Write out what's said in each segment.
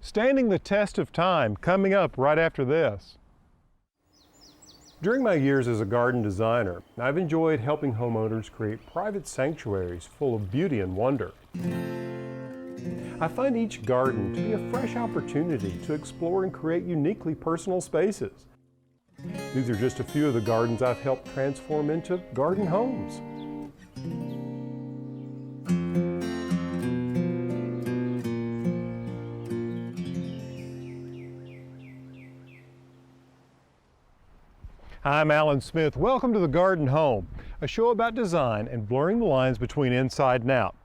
Standing the test of time, coming up right after this. During my years as a garden designer, I've enjoyed helping homeowners create private sanctuaries full of beauty and wonder. I find each garden to be a fresh opportunity to explore and create uniquely personal spaces. These are just a few of the gardens I've helped transform into garden homes. I'm Alan Smith. Welcome to The Garden Home, a show about design and blurring the lines between inside and out.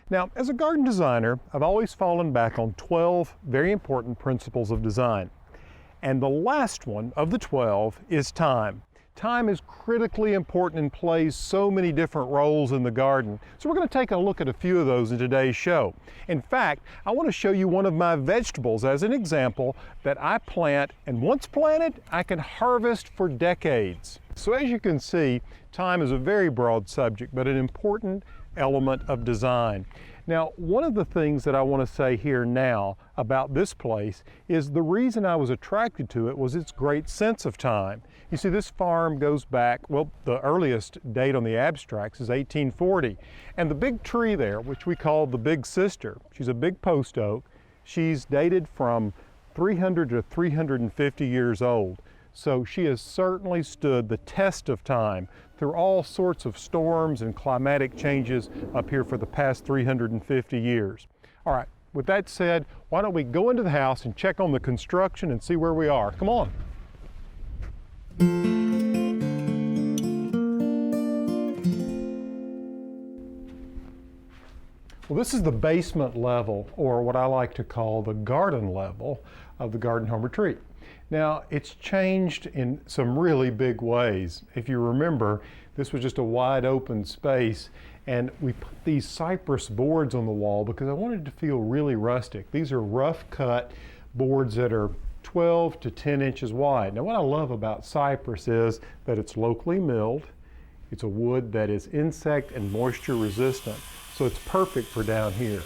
Now, as a garden designer, I've always fallen back on 12 very important principles of design. And the last one of the 12 is time. Time is critically important and plays so many different roles in the garden. So we're going to take a look at a few of those in today's show. In fact, I want to show you one of my vegetables as an example that I plant, and once planted, I can harvest for decades. So as you can see, time is a very broad subject, but an important element of design. Now, one of the things that I want to say here now about this place is the reason I was attracted to it was its great sense of time. You see, this farm goes back, well, the earliest date on the abstracts is 1840. And the big tree there, which we call the Big Sister, she's a big post oak, she's dated from 300 to 350 years old. So she has certainly stood the test of time through all sorts of storms and climatic changes up here for the past 350 years. All right, with that said, why don't we go into the house and check on the construction and see where we are. Come on. Well, this is the basement level, or what I like to call the garden level of the Garden Home Retreat. Now, it's changed in some really big ways. If you remember, this was just a wide open space, and we put these cypress boards on the wall because I wanted it to feel really rustic. These are rough cut boards that are 12 to 10 inches wide. Now, what I love about cypress is that it's locally milled. It's a wood that is insect and moisture resistant, so it's perfect for down here.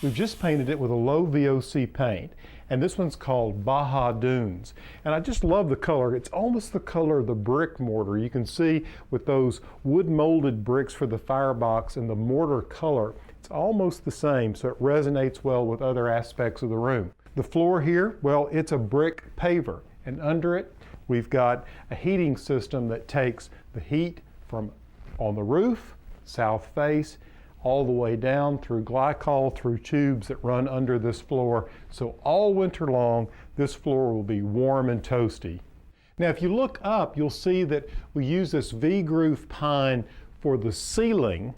We've just painted it with a low VOC paint, and this one's called Baja Dunes. And I just love the color. It's almost the color of the brick mortar. You can see with those wood molded bricks for the firebox and the mortar color, it's almost the same, so it resonates well with other aspects of the room. The floor here, well, it's a brick paver, and under it, we've got a heating system that takes the heat from on the roof, south face, all the way down through glycol, through tubes that run under this floor. So all winter long, this floor will be warm and toasty. Now, if you look up, you'll see that we use this V-groove pine for the ceiling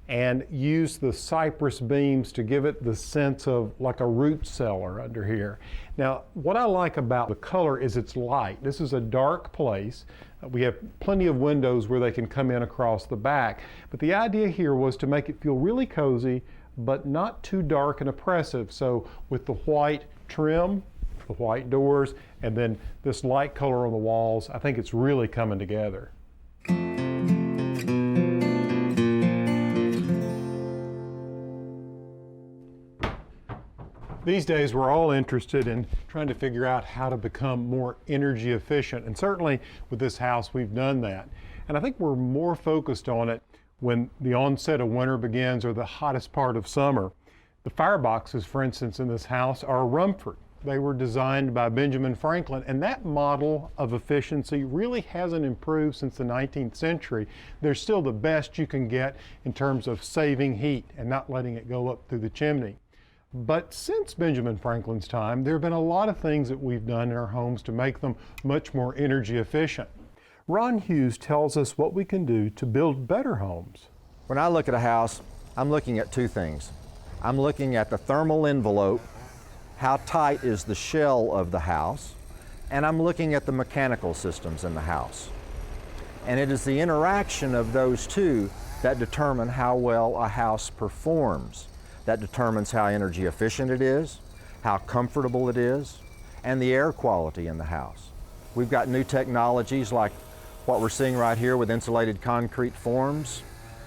and use the cypress beams to give it the sense of like a root cellar under here. Now, what I like about the color is it's light. This is a dark place. We have plenty of windows where they can come in across the back. But the idea here was to make it feel really cozy, but not too dark and oppressive. So with the white trim, the white doors, and then this light color on the walls, I think it's really coming together. These days, we're all interested in trying to figure out how to become more energy efficient. And certainly with this house, we've done that. And I think we're more focused on it when the onset of winter begins or the hottest part of summer. The fireboxes, for instance, in this house are Rumford. They were designed by Benjamin Franklin, and that model of efficiency really hasn't improved since the 19th century. They're still the best you can get in terms of saving heat and not letting it go up through the chimney. But since Benjamin Franklin's time, there have been a lot of things that we've done in our homes to make them much more energy efficient. Ron Hughes tells us what we can do to build better homes. When I look at a house, I'm looking at two things. I'm looking at the thermal envelope, how tight is the shell of the house, and I'm looking at the mechanical systems in the house. And it is the interaction of those two that determine how well a house performs. That determines how energy efficient it is, how comfortable it is, and the air quality in the house. We've got new technologies like what we're seeing right here with insulated concrete forms,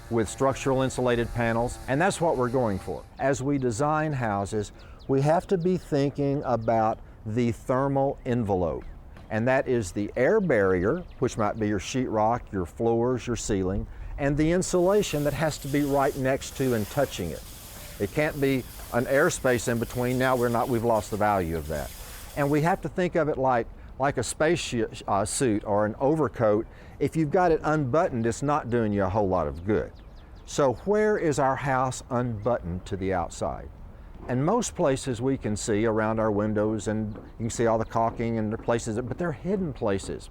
with structural insulated panels, and that's what we're going for. As we design houses, we have to be thinking about the thermal envelope. And that is the air barrier, which might be your sheetrock, your floors, your ceiling, and the insulation that has to be right next to and touching it. It can't be an airspace in between. Now we've lost the value of that. And we have to think of it like a space suit or an overcoat. If you've got it unbuttoned, it's not doing you a whole lot of good. So where is our house unbuttoned to the outside? And most places we can see around our windows, and you can see all the caulking and the places, but they're hidden places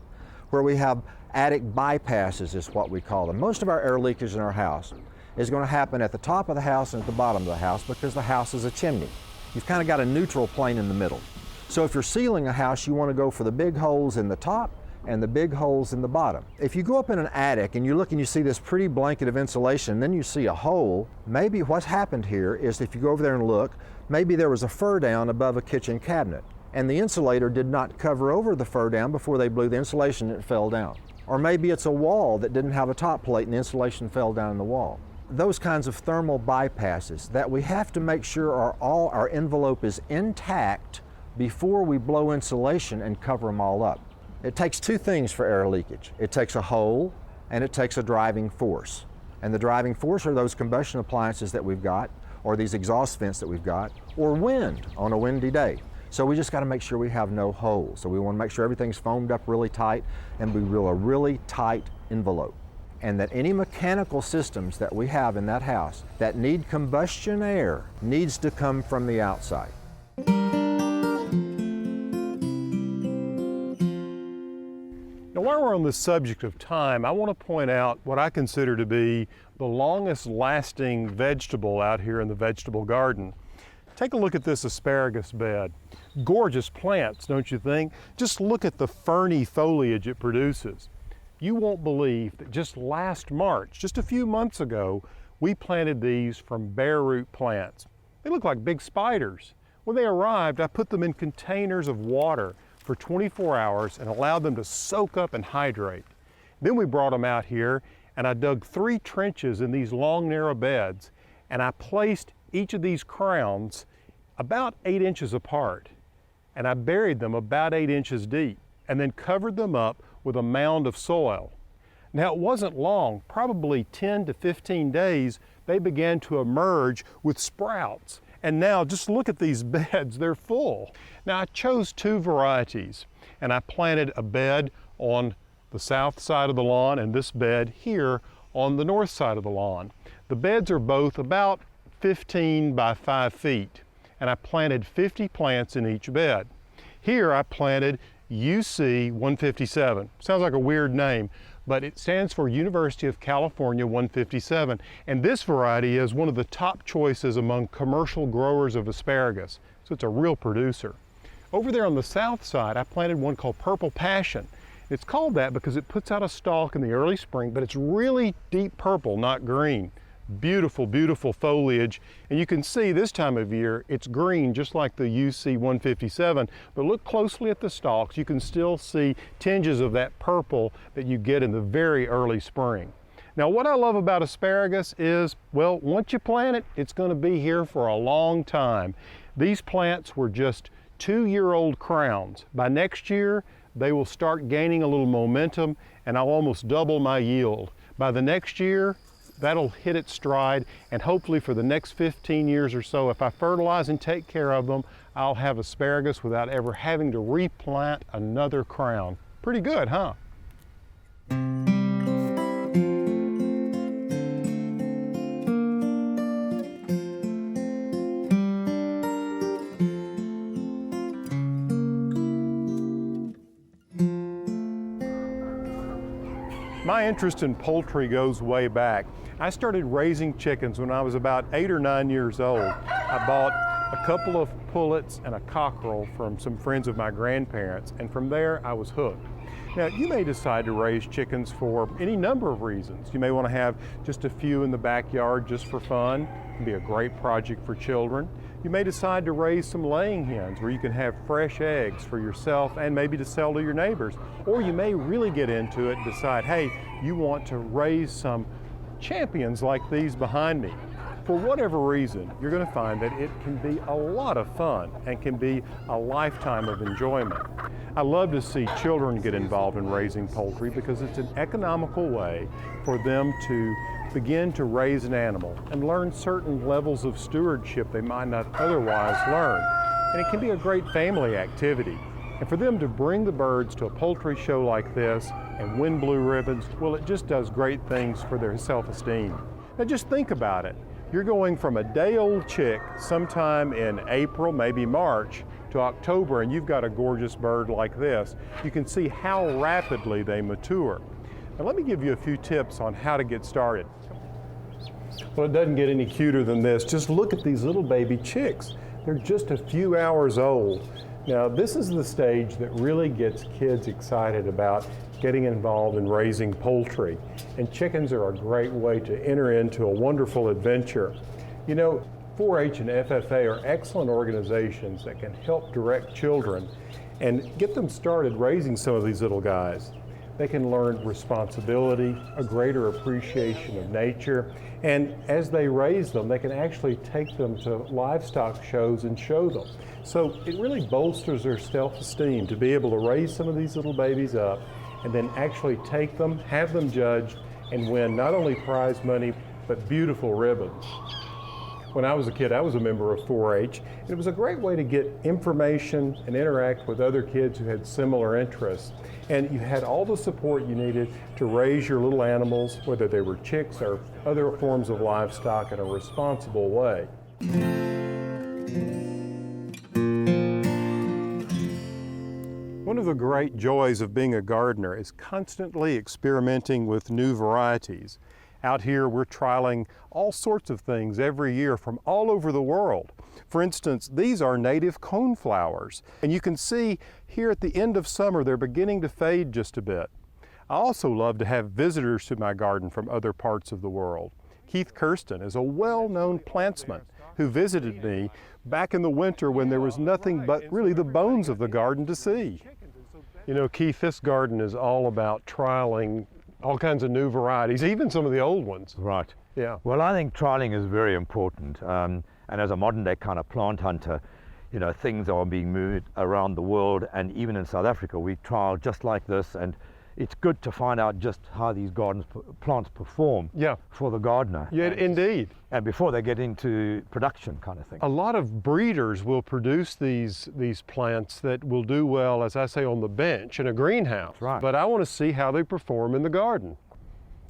where we have attic bypasses is what we call them. Most of our air leakage in our house is going to happen at the top of the house and at the bottom of the house because the house is a chimney. You've kind of got a neutral plane in the middle. So if you're sealing a house, you want to go for the big holes in the top and the big holes in the bottom. If you go up in an attic and you look and you see this pretty blanket of insulation, and then you see a hole, maybe what's happened here is if you go over there and look, maybe there was a fur down above a kitchen cabinet and the insulator did not cover over the fur down before they blew the insulation and it fell down. Or maybe it's a wall that didn't have a top plate and the insulation fell down in the wall. Those kinds of thermal bypasses that we have to make sure all our envelope is intact before we blow insulation and cover them all up. It takes two things for air leakage. It takes a hole and it takes a driving force. And the driving force are those combustion appliances that we've got, or these exhaust vents that we've got, or wind on a windy day. So we just got to make sure we have no holes. So we want to make sure everything's foamed up really tight and we drill a really tight envelope. And that any mechanical systems that we have in that house that need combustion air needs to come from the outside. Now, while we're on the subject of time, I want to point out what I consider to be the longest lasting vegetable out here in the vegetable garden. Take a look at this asparagus bed. Gorgeous plants, don't you think? Just look at the ferny foliage it produces. You won't believe that just last March, just a few months ago, we planted these from bare root plants. They look like big spiders. When they arrived, I put them in containers of water for 24 hours and allowed them to soak up and hydrate. Then we brought them out here and I dug 3 trenches in these long narrow beds and I placed each of these crowns about 8 inches apart and I buried them about 8 inches deep and then covered them up with a mound of soil. Now it wasn't long, probably 10 to 15 days, they began to emerge with sprouts. And now just look at these beds, they're full. Now I chose 2 varieties and I planted a bed on the south side of the lawn and this bed here on the north side of the lawn. The beds are both about 15 by 5 feet and I planted 50 plants in each bed. Here I planted UC 157. Sounds like a weird name, but it stands for University of California 157. And this variety is one of the top choices among commercial growers of asparagus. So it's a real producer. Over there on the south side, I planted one called Purple Passion. It's called that because it puts out a stalk in the early spring, but it's really deep purple, not green. Beautiful, beautiful foliage. And you can see this time of year, it's green just like the UC 157, but look closely at the stalks. You can still see tinges of that purple that you get in the very early spring. Now what I love about asparagus is, well, once you plant it, it's going to be here for a long time. These plants were just 2-year-old crowns. By next year, they will start gaining a little momentum and I'll almost double my yield. By the next year, that'll hit its stride, and hopefully for the next 15 years or so, if I fertilize and take care of them, I'll have asparagus without ever having to replant another crown. Pretty good, huh? My interest in poultry goes way back. I started raising chickens when I was about 8 or 9 years old. I bought a couple of pullets and a cockerel from some friends of my grandparents, and from there I was hooked. Now, you may decide to raise chickens for any number of reasons. You may want to have just a few in the backyard just for fun. It can be a great project for children. You may decide to raise some laying hens where you can have fresh eggs for yourself and maybe to sell to your neighbors. Or you may really get into it and decide, hey, you want to raise some champions like these behind me. For whatever reason, you're going to find that it can be a lot of fun and can be a lifetime of enjoyment. I love to see children get involved in raising poultry because it's an economical way for them to begin to raise an animal and learn certain levels of stewardship they might not otherwise learn. And it can be a great family activity. And for them to bring the birds to a poultry show like this and win blue ribbons, well, it just does great things for their self-esteem. Now just think about it. You're going from a day-old chick sometime in April, maybe March, to October, and you've got a gorgeous bird like this. You can see how rapidly they mature. Now let me give you a few tips on how to get started. Well, it doesn't get any cuter than this. Just look at these little baby chicks. They're just a few hours old. Now, this is the stage that really gets kids excited about getting involved in raising poultry. And chickens are a great way to enter into a wonderful adventure. You know, 4-H and FFA are excellent organizations that can help direct children and get them started raising some of these little guys. They can learn responsibility, a greater appreciation of nature, and as they raise them, they can actually take them to livestock shows and show them. So it really bolsters their self-esteem to be able to raise some of these little babies up and then actually take them, have them judged, and win not only prize money, but beautiful ribbons. When I was a kid, I was a member of 4-H, and it was a great way to get information and interact with other kids who had similar interests. And you had all the support you needed to raise your little animals, whether they were chicks or other forms of livestock, in a responsible way. One of the great joys of being a gardener is constantly experimenting with new varieties. Out here, we're trialing all sorts of things every year from all over the world. For instance, these are native coneflowers, and you can see here at the end of summer they're beginning to fade just a bit. I also love to have visitors to my garden from other parts of the world. Keith Kirsten is a well-known plantsman who visited me back in the winter when there was nothing but really the bones of the garden to see. You know, Keith, this garden is all about trialing all kinds of new varieties, even some of the old ones. Right. Yeah. Well, I think trialing is very important. And as a modern day kind of plant hunter, you know, things are being moved around the world, and even in South Africa, we trial just like this, and it's good to find out just how these plants perform for the gardener. Yeah, indeed. And before they get into production kind of thing. A lot of breeders will produce these plants that will do well, as I say, on the bench in a greenhouse. Right. But I want to see how they perform in the garden.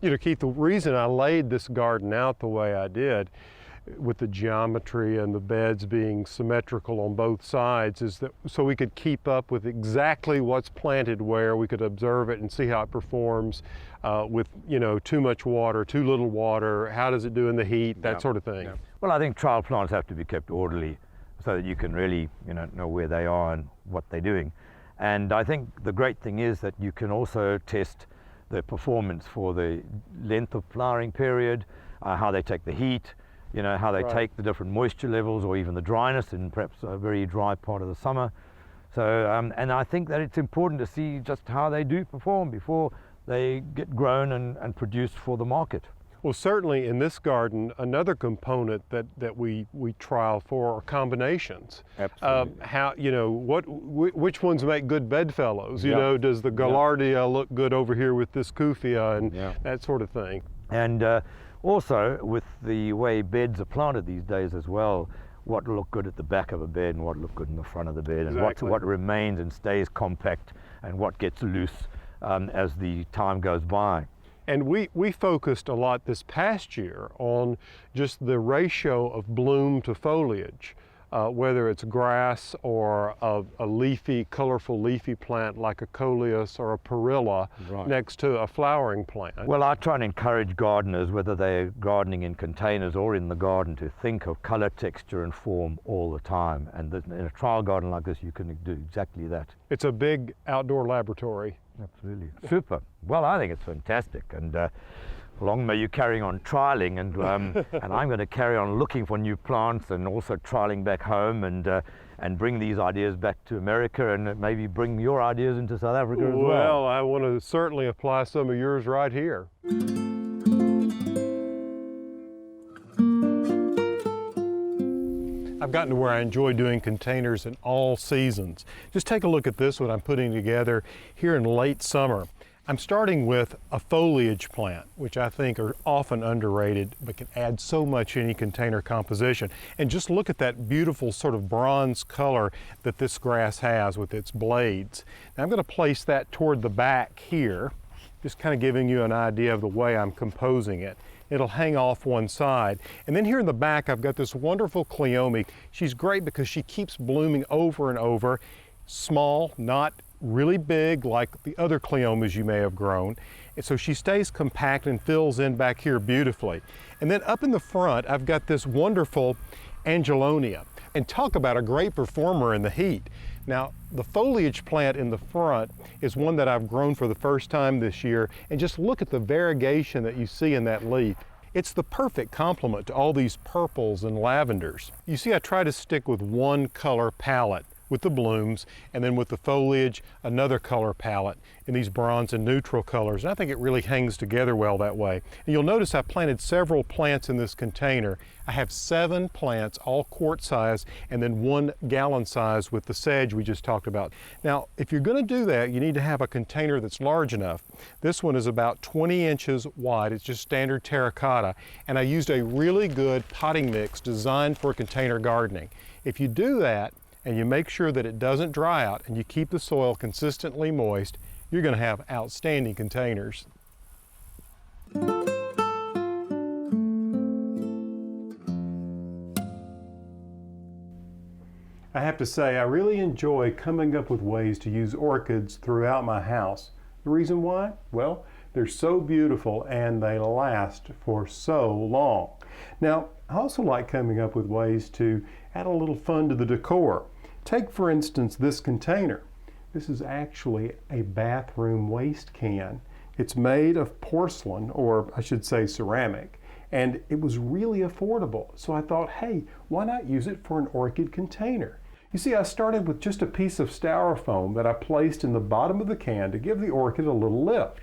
You know, Keith, the reason I laid this garden out the way I did, with the geometry and the beds being symmetrical on both sides, is that so we could keep up with exactly what's planted where. We could observe it and see how it performs with, you know, too much water, too little water, how does it do in the heat, that sort of thing. Well, I think trial plants have to be kept orderly so that you can really, you know where they are and what they're doing. And I think the great thing is that you can also test the performance for the length of flowering period, how they take the heat, you know, how they take the different moisture levels or even the dryness in perhaps a very dry part of the summer. So, and I think that it's important to see just how they do perform before they get grown and produced for the market. Well, certainly in this garden, another component that we trial for are combinations. Absolutely. How, you know, which ones make good bedfellows? You know, does the Gaillardia look good over here with this Kufia and that sort of thing? And also, with the way beds are planted these days as well, what look good at the back of a bed and what look good in the front of the bed, and what remains and stays compact and what gets loose as the time goes by. And we focused a lot this past year on just the ratio of bloom to foliage, whether it's grass or a leafy, colorful leafy plant like a coleus or a perilla next to a flowering plant. Well, I try and encourage gardeners, whether they're gardening in containers or in the garden, to think of color, texture and form all the time. And in a trial garden like this, you can do exactly that. It's a big outdoor laboratory. Absolutely. Super. Well, I think it's fantastic. And long may you carry on trialing, and I'm going to carry on looking for new plants and also trialing back home, and bring these ideas back to America, and maybe bring your ideas into South Africa as well. Well, I want to certainly apply some of yours right here. I've gotten to where I enjoy doing containers in all seasons. Just take a look at this one I'm putting together here in late summer. I'm starting with a foliage plant, which I think are often underrated, but can add so much to any container composition. And just look at that beautiful sort of bronze color that this grass has with its blades. Now I'm going to place that toward the back here, just kind of giving you an idea of the way I'm composing it. It'll hang off one side. And then here in the back, I've got this wonderful cleome. She's great because she keeps blooming over and over. Small, not really big like the other cleomes you may have grown. And so she stays compact and fills in back here beautifully. And then up in the front, I've got this wonderful Angelonia. And talk about a great performer in the heat. Now, the foliage plant in the front is one that I've grown for the first time this year, and just look at the variegation that you see in that leaf. It's the perfect complement to all these purples and lavenders. You see, I try to stick with one color palette with the blooms, and then with the foliage, another color palette in these bronze and neutral colors. And I think it really hangs together well that way. And you'll notice I planted several plants in this container. I have 7 plants, all quart size, and then 1 gallon size with the sedge we just talked about. Now, if you're going to do that, you need to have a container that's large enough. This one is about 20 inches wide. It's just standard terracotta. And I used a really good potting mix designed for container gardening. If you do that, and you make sure that it doesn't dry out and you keep the soil consistently moist, you're going to have outstanding containers. I have to say, I really enjoy coming up with ways to use orchids throughout my house. The reason why? Well, they're so beautiful and they last for so long. Now, I also like coming up with ways to add a little fun to the decor. Take, for instance, this container. This is actually a bathroom waste can. It's made of porcelain, or I should say ceramic, and it was really affordable. So I thought, hey, why not use it for an orchid container? You see, I started with just a piece of styrofoam that I placed in the bottom of the can to give the orchid a little lift.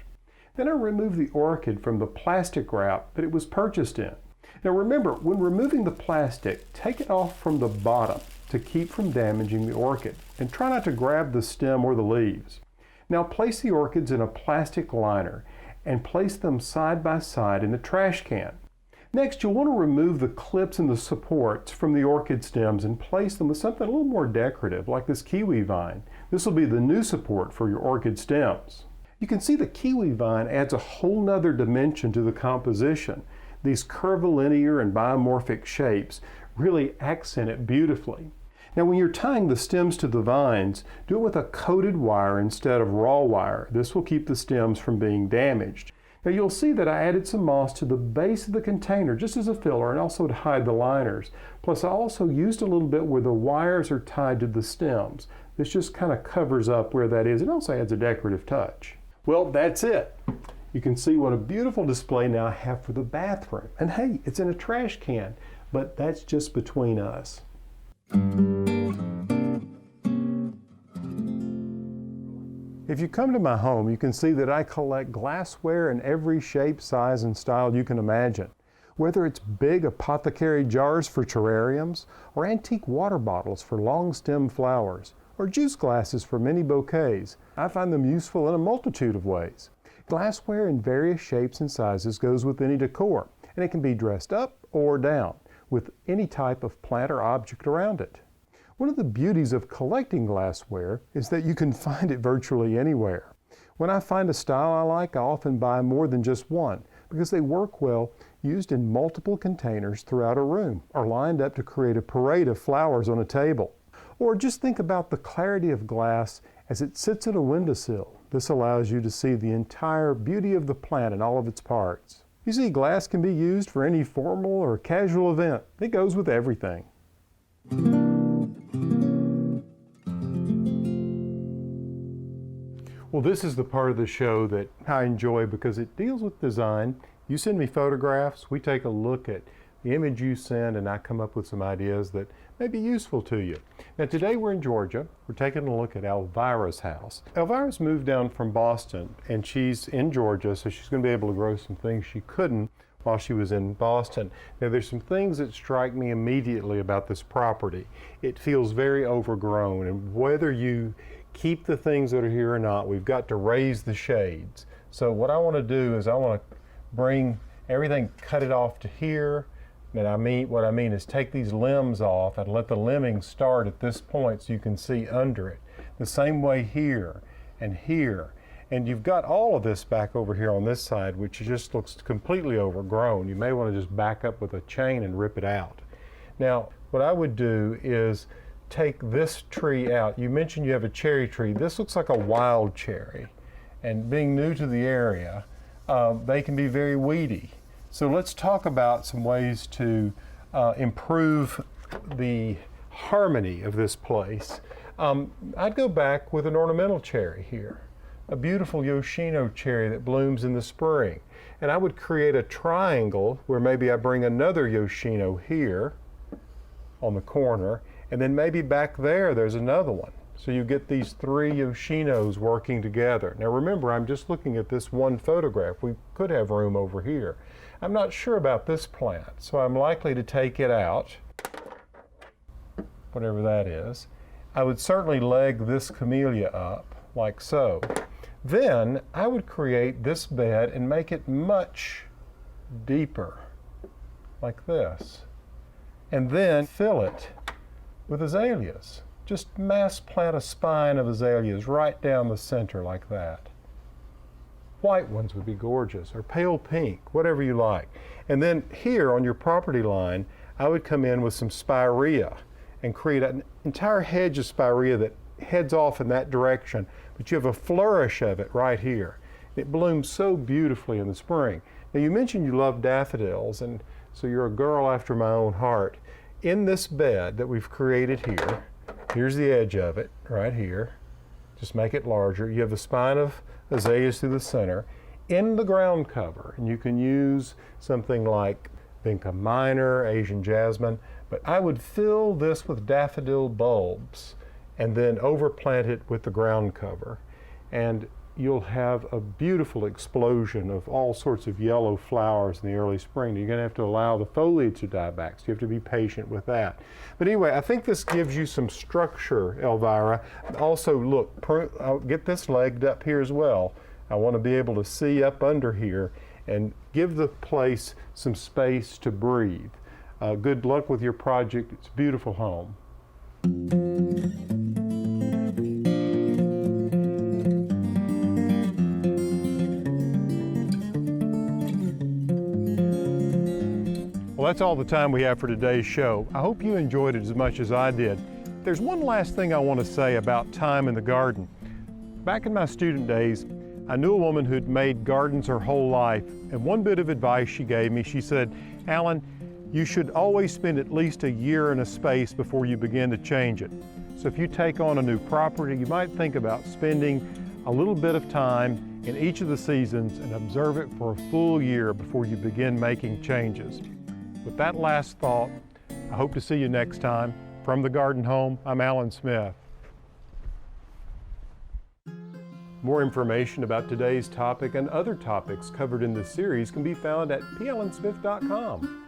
Then I removed the orchid from the plastic wrap that it was purchased in. Now remember, when removing the plastic, take it off from the bottom to keep from damaging the orchid, and try not to grab the stem or the leaves. Now place the orchids in a plastic liner and place them side by side in the trash can. Next, you'll want to remove the clips and the supports from the orchid stems and place them with something a little more decorative, like this kiwi vine. This will be the new support for your orchid stems. You can see the kiwi vine adds a whole nother dimension to the composition. These curvilinear and biomorphic shapes really accent it beautifully. Now when you're tying the stems to the vines, do it with a coated wire instead of raw wire. This will keep the stems from being damaged. Now you'll see that I added some moss to the base of the container just as a filler and also to hide the liners. Plus I also used a little bit where the wires are tied to the stems. This just kind of covers up where that is. It also adds a decorative touch. Well, that's it. You can see what a beautiful display now I have for the bathroom. And hey, it's in a trash can, but that's just between us. If you come to my home, you can see that I collect glassware in every shape, size, and style you can imagine. Whether it's big apothecary jars for terrariums, or antique water bottles for long-stem flowers, or juice glasses for many bouquets, I find them useful in a multitude of ways. Glassware in various shapes and sizes goes with any decor, and it can be dressed up or down with any type of plant or object around it. One of the beauties of collecting glassware is that you can find it virtually anywhere. When I find a style I like, I often buy more than just one because they work well used in multiple containers throughout a room or lined up to create a parade of flowers on a table. Or just think about the clarity of glass as it sits at a windowsill. This allows you to see the entire beauty of the plant and all of its parts. You see, glass can be used for any formal or casual event. It goes with everything. Well, this is the part of the show that I enjoy because it deals with design. You send me photographs, we take a look at the image you send, and I come up with some ideas that may be useful to you. Now today we're in Georgia. We're taking a look at Elvira's house. Elvira's moved down from Boston and she's in Georgia, so she's going to be able to grow some things she couldn't while she was in Boston. Now there's some things that strike me immediately about this property. It feels very overgrown, and whether you keep the things that are here or not, we've got to raise the shades. So what I want to do is I want to bring everything, cut it off to here. And what I mean is take these limbs off and let the limbing start at this point so you can see under it. The same way here and here. And you've got all of this back over here on this side, which just looks completely overgrown. You may want to just back up with a chain and rip it out. Now, what I would do is take this tree out. You mentioned you have a cherry tree. This looks like a wild cherry. And being new to the area, they can be very weedy. So let's talk about some ways to improve the harmony of this place. I'd go back with an ornamental cherry here, a beautiful Yoshino cherry that blooms in the spring. And I would create a triangle where maybe I bring another Yoshino here on the corner, and then maybe back there's another one. So you get these three Yoshinos working together. Now remember, I'm just looking at this one photograph. We could have room over here. I'm not sure about this plant, so I'm likely to take it out, whatever that is. I would certainly leg this camellia up, like so. Then I would create this bed and make it much deeper, like this. And then fill it with azaleas. Just mass plant a spine of azaleas right down the center like that. White ones would be gorgeous, or pale pink, whatever you like. And then here on your property line, I would come in with some spirea and create an entire hedge of spirea that heads off in that direction, but you have a flourish of it right here. It blooms so beautifully in the spring. Now you mentioned you love daffodils, and so you're a girl after my own heart. In this bed that we've created here, here's the edge of it, right here. Just make it larger. You have a spine of azaleas through the center. In the ground cover, and you can use something like Vinca minor, Asian jasmine, but I would fill this with daffodil bulbs and then overplant it with the ground cover. And you'll have a beautiful explosion of all sorts of yellow flowers in the early spring. You're going to have to allow the foliage to die back, so you have to be patient with that. But anyway, I think this gives you some structure, Elvira. Also, look, I'll get this legged up here as well. I want to be able to see up under here and give the place some space to breathe. Good luck with your project. It's a beautiful home. Well, that's all the time we have for today's show. I hope you enjoyed it as much as I did. There's one last thing I want to say about time in the garden. Back in my student days, I knew a woman who'd made gardens her whole life, and one bit of advice she gave me, she said, "Alan, you should always spend at least a year in a space before you begin to change it." So if you take on a new property, you might think about spending a little bit of time in each of the seasons and observe it for a full year before you begin making changes. With that last thought, I hope to see you next time. From the Garden Home, I'm Alan Smith. More information about today's topic and other topics covered in this series can be found at plansmith.com.